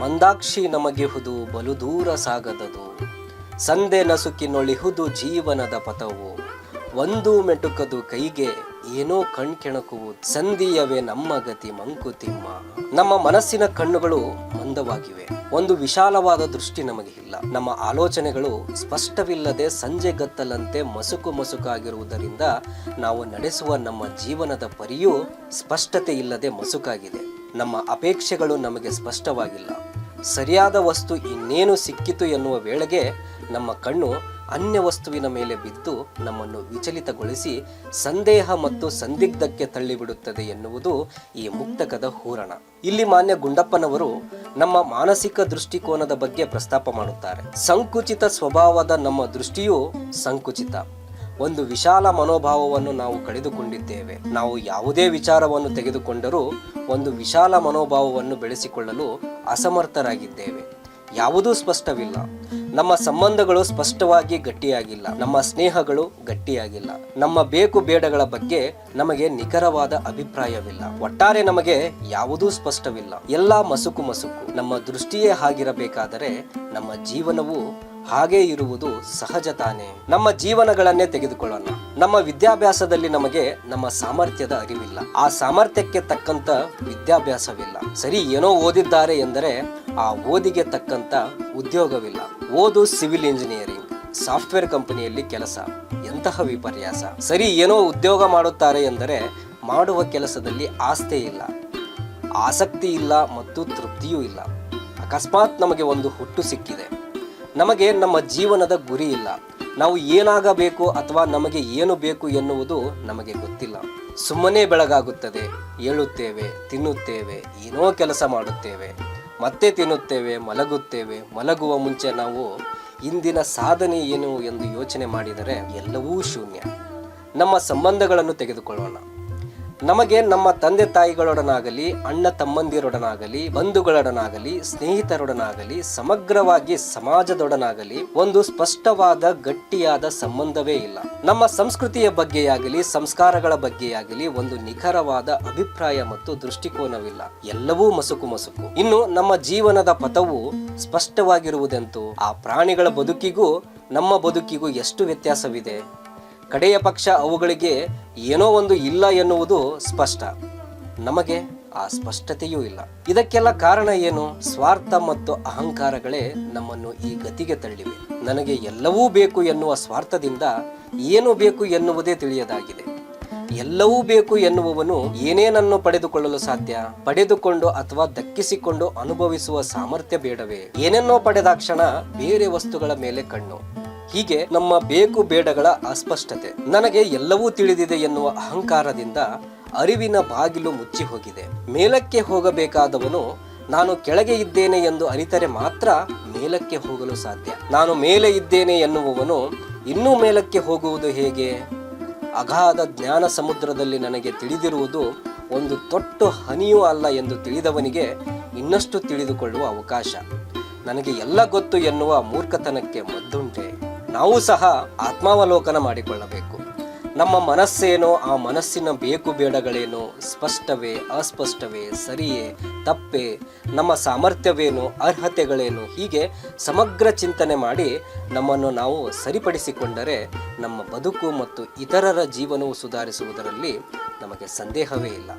ಮಂದಾಕ್ಷಿ ನಮಗಿಹುದು ಬಲು ದೂರ ಸಾಗದದು, ಸಂದೆ ನಸುಕಿನೊಳಿಹುದು ಜೀವನದ ಪಥವು, ಒಂದು ಮೆಟುಕದು ಕೈಗೆ ಏನೋ ಕಣ್ಕೆಣಕುವುದು, ಸಂಧಿಯವೇ ನಮ್ಮ ಗತಿ ಮಂಕುತಿಮ್ಮ. ನಮ್ಮ ಮನಸ್ಸಿನ ಕಣ್ಣುಗಳು ಮಂದವಾಗಿವೆ, ಒಂದು ವಿಶಾಲವಾದ ದೃಷ್ಟಿ ನಮಗೆ ಇಲ್ಲ. ನಮ್ಮ ಆಲೋಚನೆಗಳು ಸ್ಪಷ್ಟವಿಲ್ಲದೆ ಸಂಜೆಗತ್ತಲಂತೆ ಮಸುಕಾಗಿರುವುದರಿಂದ ನಾವು ನಡೆಸುವ ನಮ್ಮ ಜೀವನದ ಪರಿಯೂ ಸ್ಪಷ್ಟತೆ ಇಲ್ಲದೆ ಮಸುಕಾಗಿದೆ. ನಮ್ಮ ಅಪೇಕ್ಷೆಗಳು ನಮಗೆ ಸ್ಪಷ್ಟವಾಗಿಲ್ಲ. ಸರಿಯಾದ ವಸ್ತು ಇನ್ನೇನು ಸಿಕ್ಕಿತು ಎನ್ನುವ ವೇಳೆಗೆ ನಮ್ಮ ಕಣ್ಣು ಅನ್ಯ ವಸ್ತುವಿನ ಮೇಲೆ ಬಿದ್ದು ನಮ್ಮನ್ನು ವಿಚಲಿತಗೊಳಿಸಿ ಸಂದೇಹ ಮತ್ತು ಸಂದಿಗ್ಧಕ್ಕೆ ತಳ್ಳಿಬಿಡುತ್ತದೆ ಎನ್ನುವುದು ಈ ಮುಕ್ತಕದ ಹೂರಣ. ಇಲ್ಲಿ ಮಾನ್ಯ ಗುಂಡಪ್ಪನವರು ನಮ್ಮ ಮಾನಸಿಕ ದೃಷ್ಟಿಕೋನದ ಬಗ್ಗೆ ಪ್ರಸ್ತಾಪ ಮಾಡುತ್ತಾರೆ. ಸಂಕುಚಿತ ಸ್ವಭಾವದ ನಮ್ಮ ದೃಷ್ಟಿಯು ಸಂಕುಚಿತ. ಒಂದು ವಿಶಾಲ ಮನೋಭಾವವನ್ನು ನಾವು ಕಳೆದುಕೊಂಡಿದ್ದೇವೆ. ನಾವು ಯಾವುದೇ ವಿಚಾರವನ್ನು ತೆಗೆದುಕೊಂಡರೂ ಒಂದು ವಿಶಾಲ ಮನೋಭಾವವನ್ನು ಬೆಳೆಸಿಕೊಳ್ಳಲು ಅಸಮರ್ಥರಾಗಿದ್ದೇವೆ. ಯಾವುದೂ ಸ್ಪಷ್ಟವಿಲ್ಲ. ನಮ್ಮ ಸಂಬಂಧಗಳು ಸ್ಪಷ್ಟವಾಗಿ ಗಟ್ಟಿಯಾಗಿಲ್ಲ. ನಮ್ಮ ಸ್ನೇಹಗಳು ಗಟ್ಟಿಯಾಗಿಲ್ಲ. ನಮ್ಮ ಬೇಕು ಬೇಡಗಳ ಬಗ್ಗೆ ನಮಗೆ ನಿಖರವಾದ ಅಭಿಪ್ರಾಯವಿಲ್ಲ. ಒಟ್ಟಾರೆ ನಮಗೆ ಯಾವುದೂ ಸ್ಪಷ್ಟವಿಲ್ಲ. ಎಲ್ಲ ಮಸುಕು. ನಮ್ಮ ದೃಷ್ಟಿಯೇ ಹಾಗಿರಬೇಕಾದರೆ ನಮ್ಮ ಜೀವನವು ಹಾಗೇ ಇರುವುದು ಸಹಜ ತಾನೇ. ನಮ್ಮ ಜೀವನಗಳನ್ನೇ ತೆಗೆದುಕೊಳ್ಳೋಣ. ನಮ್ಮ ವಿದ್ಯಾಭ್ಯಾಸದಲ್ಲಿ ನಮಗೆ ನಮ್ಮ ಸಾಮರ್ಥ್ಯದ ಅರಿವಿಲ್ಲ. ಆ ಸಾಮರ್ಥ್ಯಕ್ಕೆ ತಕ್ಕಂತ ವಿದ್ಯಾಭ್ಯಾಸವಿಲ್ಲ. ಸರಿ, ಏನೋ ಓದಿದ್ದಾರೆ ಎಂದರೆ ಆ ಓದಿಗೆ ತಕ್ಕಂತ ಉದ್ಯೋಗವಿಲ್ಲ. ಓದು ಸಿವಿಲ್ ಇಂಜಿನಿಯರಿಂಗ್, ಸಾಫ್ಟ್ವೇರ್ ಕಂಪನಿಯಲ್ಲಿ ಕೆಲಸ. ಎಂತಹ ವಿಪರ್ಯಾಸ. ಸರಿ, ಏನೋ ಉದ್ಯೋಗ ಮಾಡುತ್ತಾರೆ ಎಂದರೆ ಮಾಡುವ ಕೆಲಸದಲ್ಲಿ ಆಸ್ಥೆ ಇಲ್ಲ, ಆಸಕ್ತಿ ಇಲ್ಲ ಮತ್ತು ತೃಪ್ತಿಯೂ ಇಲ್ಲ. ಅಕಸ್ಮಾತ್ ನಮಗೆ ಒಂದು ಹುಟ್ಟು ಸಿಕ್ಕಿದೆ. ನಮಗೆ ನಮ್ಮ ಜೀವನದ ಗುರಿ ಇಲ್ಲ. ನಾವು ಏನಾಗಬೇಕು ಅಥವಾ ನಮಗೆ ಏನು ಬೇಕು ಎನ್ನುವುದು ನಮಗೆ ಗೊತ್ತಿಲ್ಲ. ಸುಮ್ಮನೆ ಬೆಳಗಾಗುತ್ತದೆ, ಏಳುತ್ತೇವೆ, ತಿನ್ನುತ್ತೇವೆ, ಏನೋ ಕೆಲಸ ಮಾಡುತ್ತೇವೆ, ಮತ್ತೆ ತಿನ್ನುತ್ತೇವೆ, ಮಲಗುತ್ತೇವೆ. ಮಲಗುವ ಮುಂಚೆ ನಾವು ಇಂದಿನ ಸಾಧನೆ ಏನು ಎಂದು ಯೋಚನೆ ಮಾಡಿದರೆ ಎಲ್ಲವೂ ಶೂನ್ಯ. ನಮ್ಮ ಸಂಬಂಧಗಳನ್ನು ತೆಗೆದುಕೊಳ್ಳೋಣ. ನಮಗೆ ನಮ್ಮ ತಂದೆ ತಾಯಿಗಳೊಡನಾಗಲಿ, ಅಣ್ಣ ತಮ್ಮಂದಿರೊಡನಾಗಲಿ, ಬಂಧುಗಳೊಡನಾಗಲಿ, ಸ್ನೇಹಿತರೊಡನಾಗಲಿ, ಸಮಗ್ರವಾಗಿ ಸಮಾಜದೊಡನಾಗಲಿ ಒಂದು ಸ್ಪಷ್ಟವಾದ ಗಟ್ಟಿಯಾದ ಸಂಬಂಧವೇ ಇಲ್ಲ. ನಮ್ಮ ಸಂಸ್ಕೃತಿಯ ಬಗ್ಗೆಯಾಗಲಿ, ಸಂಸ್ಕಾರಗಳ ಬಗ್ಗೆಯಾಗಲಿ ಒಂದು ನಿಖರವಾದ ಅಭಿಪ್ರಾಯ ಮತ್ತು ದೃಷ್ಟಿಕೋನವಿಲ್ಲ. ಎಲ್ಲವೂ ಮಸುಕು. ಇನ್ನು ನಮ್ಮ ಜೀವನದ ಪಥವು ಸ್ಪಷ್ಟವಾಗಿರುವುದೆಂತೂ ಆ ಪ್ರಾಣಿಗಳ ಬದುಕಿಗೂ ನಮ್ಮ ಬದುಕಿಗೂ ಎಷ್ಟು ವ್ಯತ್ಯಾಸವಿದೆ. ಕಡೆಯ ಪಕ್ಷ ಅವುಗಳಿಗೆ ಏನೋ ಒಂದು ಇಲ್ಲ ಎನ್ನುವುದು ಸ್ಪಷ್ಟ. ನಮಗೆ ಆ ಸ್ಪಷ್ಟತೆಯೂ ಇಲ್ಲ. ಇದಕ್ಕೆಲ್ಲ ಕಾರಣ ಏನು? ಸ್ವಾರ್ಥ ಮತ್ತು ಅಹಂಕಾರಗಳೇ ನಮ್ಮನ್ನು ಈ ಗತಿಗೆ ತಳ್ಳಿವೆ. ನನಗೆ ಎಲ್ಲವೂ ಬೇಕು ಎನ್ನುವ ಸ್ವಾರ್ಥದಿಂದ ಏನು ಬೇಕು ಎನ್ನುವುದೇ ತಿಳಿಯದಾಗಿದೆ. ಎಲ್ಲವೂ ಬೇಕು ಎನ್ನುವವನು ಏನೇನನ್ನು ಪಡೆದುಕೊಳ್ಳಲು ಸಾಧ್ಯ? ಪಡೆದುಕೊಂಡು ಅಥವಾ ದಕ್ಕಿಸಿಕೊಂಡು ಅನುಭವಿಸುವ ಸಾಮರ್ಥ್ಯ ಬೇಡವೇ? ಏನನ್ನೋ ಪಡೆದಾಕ್ಷಣ ಬೇರೆ ವಸ್ತುಗಳ ಮೇಲೆ ಕಣ್ಣು. ಹೀಗೆ ನಮ್ಮ ಬೇಕು ಬೇಡಗಳ ಅಸ್ಪಷ್ಟತೆ. ನನಗೆ ಎಲ್ಲವೂ ತಿಳಿದಿದೆ ಎನ್ನುವ ಅಹಂಕಾರದಿಂದ ಅರಿವಿನ ಬಾಗಿಲು ಮುಚ್ಚಿ ಹೋಗಿದೆ. ಮೇಲಕ್ಕೆ ಹೋಗಬೇಕಾದವನು ನಾನು ಕೆಳಗೆ ಇದ್ದೇನೆ ಎಂದು ಅರಿತರೆ ಮಾತ್ರ ಮೇಲಕ್ಕೆ ಹೋಗಲು ಸಾಧ್ಯ. ನಾನು ಮೇಲೆ ಇದ್ದೇನೆ ಎನ್ನುವವನು ಇನ್ನೂ ಮೇಲಕ್ಕೆ ಹೋಗುವುದು ಹೇಗೆ? ಅಗಾಧ ಜ್ಞಾನ ಸಮುದ್ರದಲ್ಲಿ ನನಗೆ ತಿಳಿದಿರುವುದು ಒಂದು ತೊಟ್ಟು ಹನಿಯೂ ಅಲ್ಲ ಎಂದು ತಿಳಿದವನಿಗೆ ಇನ್ನಷ್ಟು ತಿಳಿದುಕೊಳ್ಳುವ ಅವಕಾಶ. ನನಗೆ ಎಲ್ಲ ಗೊತ್ತು ಎನ್ನುವ ಮೂರ್ಖತನಕ್ಕೆ ಮದ್ದುಂಟೆ. ನಾವು ಸಹ ಆತ್ಮಾವಲೋಕನ ಮಾಡಿಕೊಳ್ಳಬೇಕು. ನಮ್ಮ ಮನಸ್ಸೇನೋ, ಆ ಮನಸ್ಸಿನ ಬೇಕು ಬೇಡಗಳೇನೋ, ಸ್ಪಷ್ಟವೇ ಅಸ್ಪಷ್ಟವೇ, ಸರಿಯೇ ತಪ್ಪೇ, ನಮ್ಮ ಸಾಮರ್ಥ್ಯವೇನು, ಅರ್ಹತೆಗಳೇನು, ಹೀಗೆ ಸಮಗ್ರ ಚಿಂತನೆ ಮಾಡಿ ನಮ್ಮನ್ನು ನಾವು ಸರಿಪಡಿಸಿಕೊಂಡರೆ ನಮ್ಮ ಬದುಕು ಮತ್ತು ಇತರರ ಜೀವನವು ಸುಧಾರಿಸುವುದರಲ್ಲಿ ನಮಗೆ ಸಂದೇಹವೇ ಇಲ್ಲ.